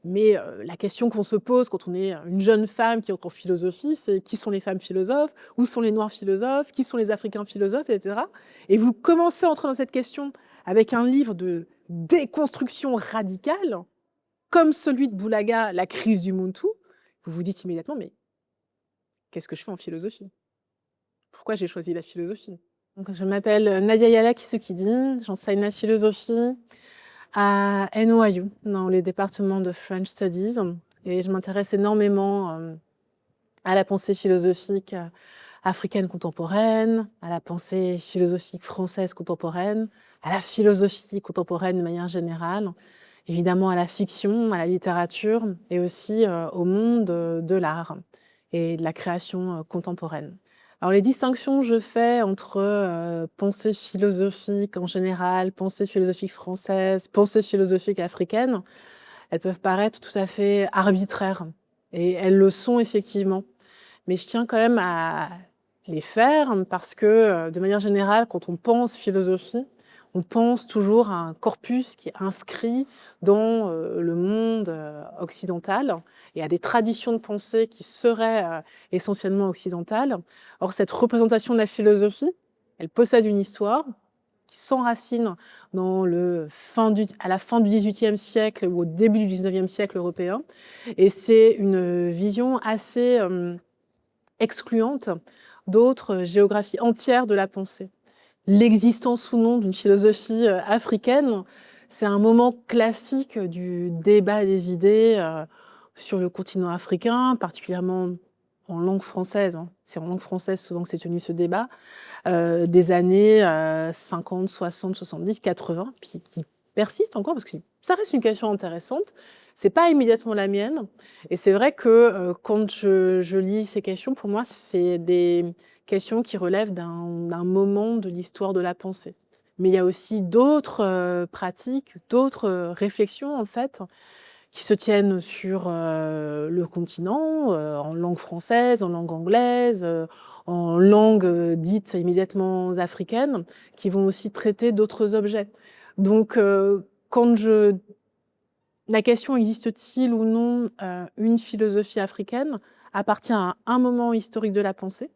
Mais la question qu'on se pose quand on est une jeune femme qui entre en philosophie, c'est qui sont les femmes philosophes, où sont les noirs philosophes, qui sont les africains philosophes, etc. Et vous commencez à entrer dans cette question avec un livre de déconstruction radicale, comme celui de Boulaga, La crise du Muntu. Vous vous dites immédiatement, mais qu'est-ce que je fais en philosophie? Pourquoi j'ai choisi la philosophie? Donc, je m'appelle Nadia Yala Kisukidi, j'enseigne la philosophie à NYU, dans les départements de French Studies, et je m'intéresse énormément à la pensée philosophique africaine contemporaine, à la pensée philosophique française contemporaine, à la philosophie contemporaine de manière générale, évidemment à la fiction, à la littérature, et aussi au monde de l'art et de la création contemporaine. Alors les distinctions que je fais entre pensée philosophique en général, pensée philosophique française, pensée philosophique africaine, elles peuvent paraître tout à fait arbitraires, et elles le sont effectivement. Mais je tiens quand même à les faire parce que, de manière générale, quand on pense philosophie, on pense toujours à un corpus qui est inscrit dans le monde occidental et à des traditions de pensée qui seraient essentiellement occidentales. Or, cette représentation de la philosophie, elle possède une histoire qui s'enracine dans à la fin du XVIIIe siècle ou au début du XIXe siècle européen. Et c'est une vision assez excluante d'autres géographies entières de la pensée. L'existence ou non d'une philosophie africaine, c'est un moment classique du débat des idées sur le continent africain, particulièrement en langue française. C'est en langue française souvent que s'est tenu ce débat, des années 50, 60, 70, 80, puis qui persiste encore, parce que ça reste une question intéressante. C'est pas immédiatement la mienne. Et c'est vrai que quand je lis ces questions, pour moi, c'est des questions qui relèvent d'un moment de l'histoire de la pensée. Mais il y a aussi d'autres pratiques, d'autres réflexions, en fait, qui se tiennent sur le continent, en langue française, en langue anglaise, en langue dite immédiatement africaine, qui vont aussi traiter d'autres objets. Donc, la question existe-t-il ou non une philosophie africaine appartient à un moment historique de la pensée.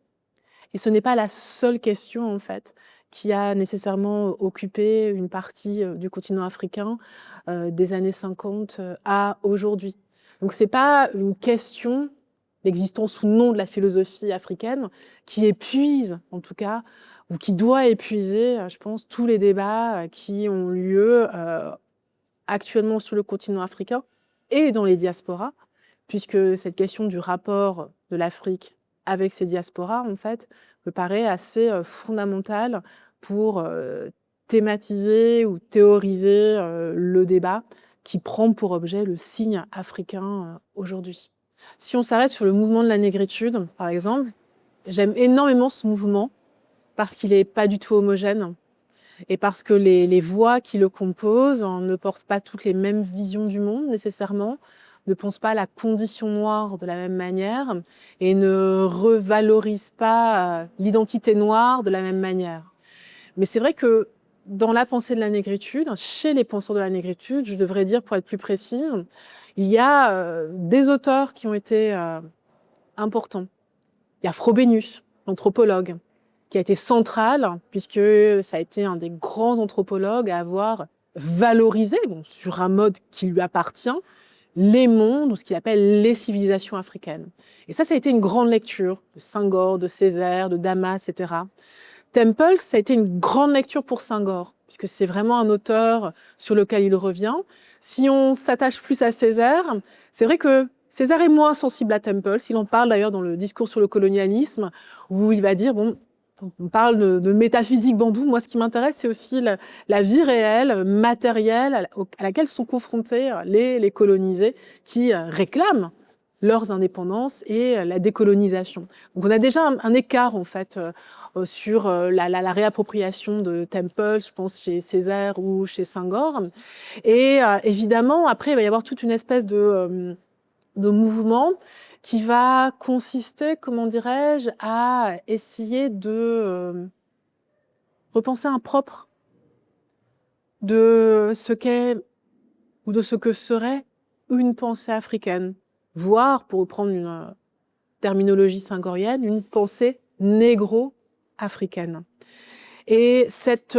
Et ce n'est pas la seule question, en fait, qui a nécessairement occupé une partie du continent africain des années 50 à aujourd'hui. Donc, ce n'est pas une question, l'existence ou non de la philosophie africaine, qui épuise, en tout cas, ou qui doit épuiser, je pense, tous les débats qui ont lieu actuellement sur le continent africain et dans les diasporas, puisque cette question du rapport de l'Afrique avec ces diasporas, en fait, me paraît assez fondamentale pour thématiser ou théoriser le débat qui prend pour objet le signe africain aujourd'hui. Si on s'arrête sur le mouvement de la négritude, par exemple, j'aime énormément ce mouvement parce qu'il n'est pas du tout homogène et parce que les voix qui le composent ne portent pas toutes les mêmes visions du monde nécessairement, ne pensent pas la condition noire de la même manière et ne revalorisent pas l'identité noire de la même manière. Mais c'est vrai que dans la pensée de la négritude, chez les penseurs de la négritude, je devrais dire pour être plus précise, il y a des auteurs qui ont été importants. Il y a Frobenius, l'anthropologue, qui a été central, puisque ça a été un des grands anthropologues à avoir valorisé, bon, sur un mode qui lui appartient, les mondes, ou ce qu'il appelle les civilisations africaines. Et ça a été une grande lecture de Senghor, de Césaire, de Damas, etc. Temples, ça a été une grande lecture pour Senghor, puisque c'est vraiment un auteur sur lequel il revient. Si on s'attache plus à Césaire, c'est vrai que Césaire est moins sensible à Temples. Il en parle d'ailleurs dans le discours sur le colonialisme, où il va dire, bon, on parle de métaphysique bandou. Moi, ce qui m'intéresse, c'est aussi la vie réelle, matérielle, à laquelle sont confrontés les colonisés qui réclament leurs indépendances et la décolonisation. Donc, on a déjà un écart, en fait, sur la réappropriation de Temples, je pense, chez Césaire ou chez Senghor. Et évidemment, après, il va y avoir toute une espèce de mouvement qui va consister, comment dirais-je, à essayer de repenser un propre de ce qu'est ou de ce que serait une pensée africaine, voire, pour reprendre une terminologie senghorienne, une pensée négro-africaine. Et cette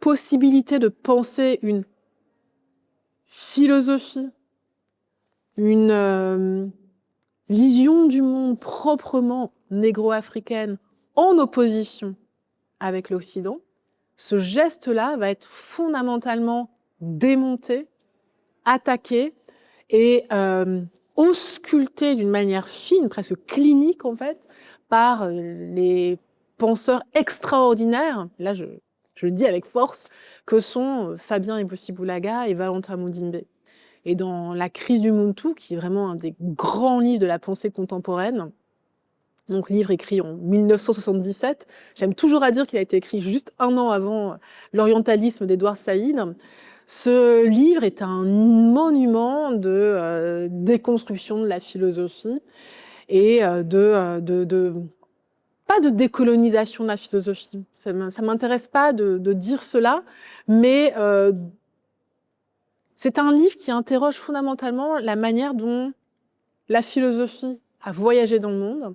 possibilité de penser une philosophie, une vision du monde proprement négro-africaine en opposition avec l'Occident, ce geste-là va être fondamentalement démonté, attaqué et ausculté d'une manière fine, presque clinique en fait, par les penseurs extraordinaires, là je le dis avec force, que sont Fabien Ebossi-Boulaga et Valentin Mudimbe. Et dans La crise du Muntu, qui est vraiment un des grands livres de la pensée contemporaine, donc livre écrit en 1977, j'aime toujours à dire qu'il a été écrit juste un an avant l'orientalisme d'Edouard Saïd. Ce livre est un monument de déconstruction de la philosophie et pas de décolonisation de la philosophie. Ça m'intéresse pas de dire cela, mais c'est un livre qui interroge fondamentalement la manière dont la philosophie a voyagé dans le monde,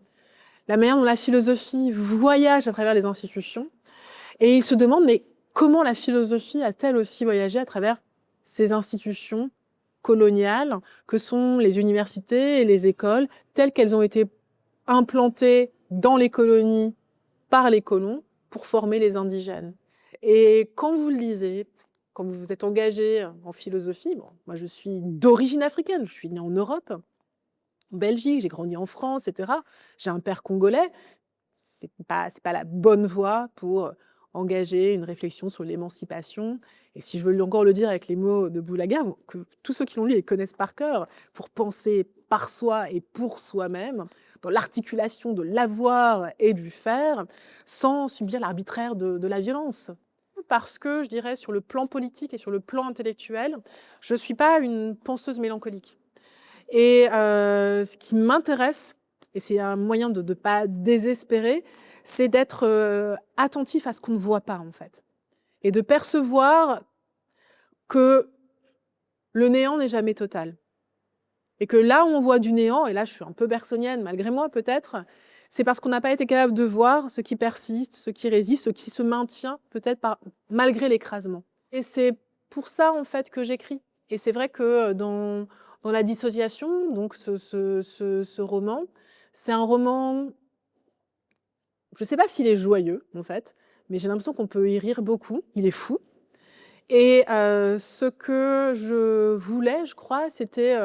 la manière dont la philosophie voyage à travers les institutions, et il se demande, mais comment la philosophie a-t-elle aussi voyagé à travers ces institutions coloniales que sont les universités et les écoles, telles qu'elles ont été implantées dans les colonies par les colons pour former les indigènes. Et quand vous le lisez, quand vous vous êtes engagé en philosophie, bon, moi je suis d'origine africaine, je suis née en Europe, en Belgique, j'ai grandi en France, etc. J'ai un père congolais. C'est pas la bonne voie pour engager une réflexion sur l'émancipation. Et si je veux encore le dire avec les mots de Boulaga, que tous ceux qui l'ont lu les connaissent par cœur, pour penser par soi et pour soi-même, dans l'articulation de l'avoir et du faire, sans subir l'arbitraire de la violence. Parce que, je dirais, sur le plan politique et sur le plan intellectuel, je ne suis pas une penseuse mélancolique. Et ce qui m'intéresse, et c'est un moyen de ne pas désespérer, c'est d'être attentif à ce qu'on ne voit pas, en fait. Et de percevoir que le néant n'est jamais total. Et que là où on voit du néant, et là je suis un peu bergsonienne malgré moi peut-être, c'est parce qu'on n'a pas été capable de voir ce qui persiste, ce qui résiste, ce qui se maintient peut-être malgré l'écrasement. Et c'est pour ça en fait que j'écris. Et c'est vrai que dans La dissociation, donc ce roman, c'est un roman, je ne sais pas s'il est joyeux en fait, mais j'ai l'impression qu'on peut y rire beaucoup, il est fou. Et ce que je voulais, je crois, c'était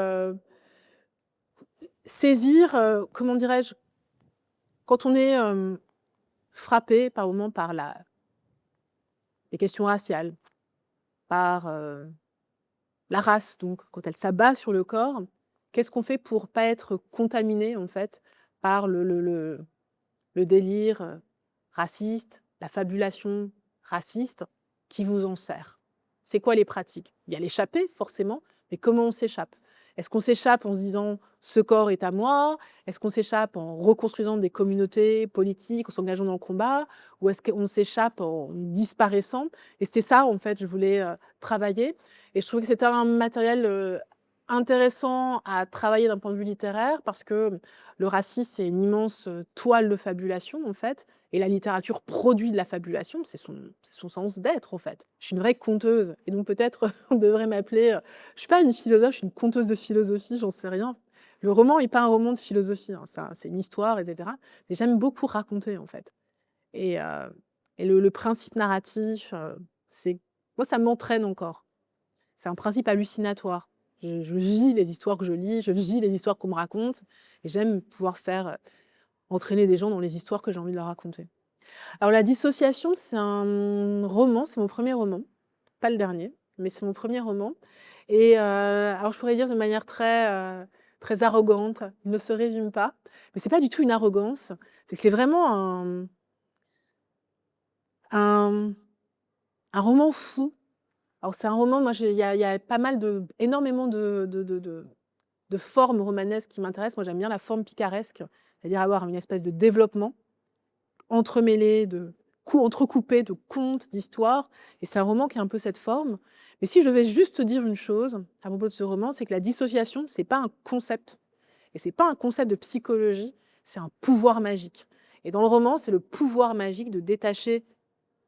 saisir, comment dirais-je, quand on est frappé par moments par les questions raciales, par la race, donc quand elle s'abat sur le corps, qu'est-ce qu'on fait pour pas être contaminé en fait par le délire raciste, la fabulation raciste qui vous en sert? C'est quoi les pratiques? Il y a l'échapper forcément, mais comment on s'échappe? Est-ce qu'on s'échappe en se disant « ce corps est à moi » Est-ce qu'on s'échappe en reconstruisant des communautés politiques, en s'engageant dans le combat? Ou est-ce qu'on s'échappe en disparaissant? Et c'était ça, en fait, je voulais travailler. Et je trouvais que c'était un matériel intéressant à travailler d'un point de vue littéraire parce que le racisme, c'est une immense toile de fabulation, en fait. Et la littérature produit de la fabulation, c'est son sens d'être, en fait. Je suis une vraie conteuse. Et donc peut-être on devrait m'appeler... je ne suis pas une philosophe, je suis une conteuse de philosophie, j'en sais rien. Le roman n'est pas un roman de philosophie, hein, c'est une histoire, etc. Mais j'aime beaucoup raconter, en fait. Et le principe narratif, moi, ça m'entraîne encore. C'est un principe hallucinatoire. Je vis les histoires que je lis, je vis les histoires qu'on me raconte, et j'aime pouvoir faire entraîner des gens dans les histoires que j'ai envie de leur raconter. Alors La dissociation, c'est un roman, c'est mon premier roman, pas le dernier, mais c'est mon premier roman. Et alors je pourrais dire de manière très arrogante, il ne se résume pas, mais c'est pas du tout une arrogance, c'est vraiment un roman fou. Alors c'est un roman, moi il y a pas mal énormément de formes romanesques qui m'intéressent. Moi j'aime bien la forme picaresque, c'est-à-dire avoir une espèce de développement entremêlé de entrecoupé de contes, d'histoires, et c'est un roman qui a un peu cette forme. Mais si je devais juste te dire une chose à propos de ce roman, c'est que la dissociation, c'est pas un concept, et c'est pas un concept de psychologie, c'est un pouvoir magique. Et dans le roman, c'est le pouvoir magique de détacher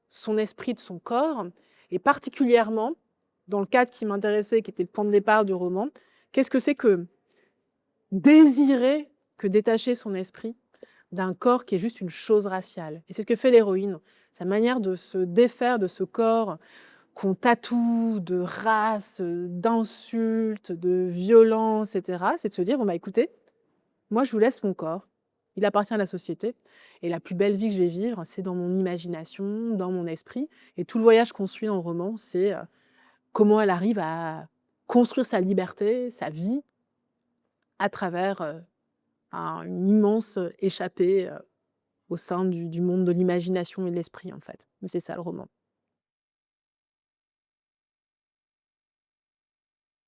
son esprit de son corps, et particulièrement, dans le cadre qui m'intéressait, qui était le point de départ du roman, qu'est-ce que c'est que désirer, que détacher son esprit d'un corps qui est juste une chose raciale. Et c'est ce que fait l'héroïne. Sa manière de se défaire de ce corps qu'on tatoue de race, d'insultes, de violence, etc., c'est de se dire, bon bah écoutez, moi je vous laisse mon corps, il appartient à la société, et la plus belle vie que je vais vivre, c'est dans mon imagination, dans mon esprit, et tout le voyage qu'on suit dans le roman, c'est comment elle arrive à construire sa liberté, sa vie, à travers une immense échappée au sein du monde de l'imagination et de l'esprit, en fait. Mais c'est ça le roman.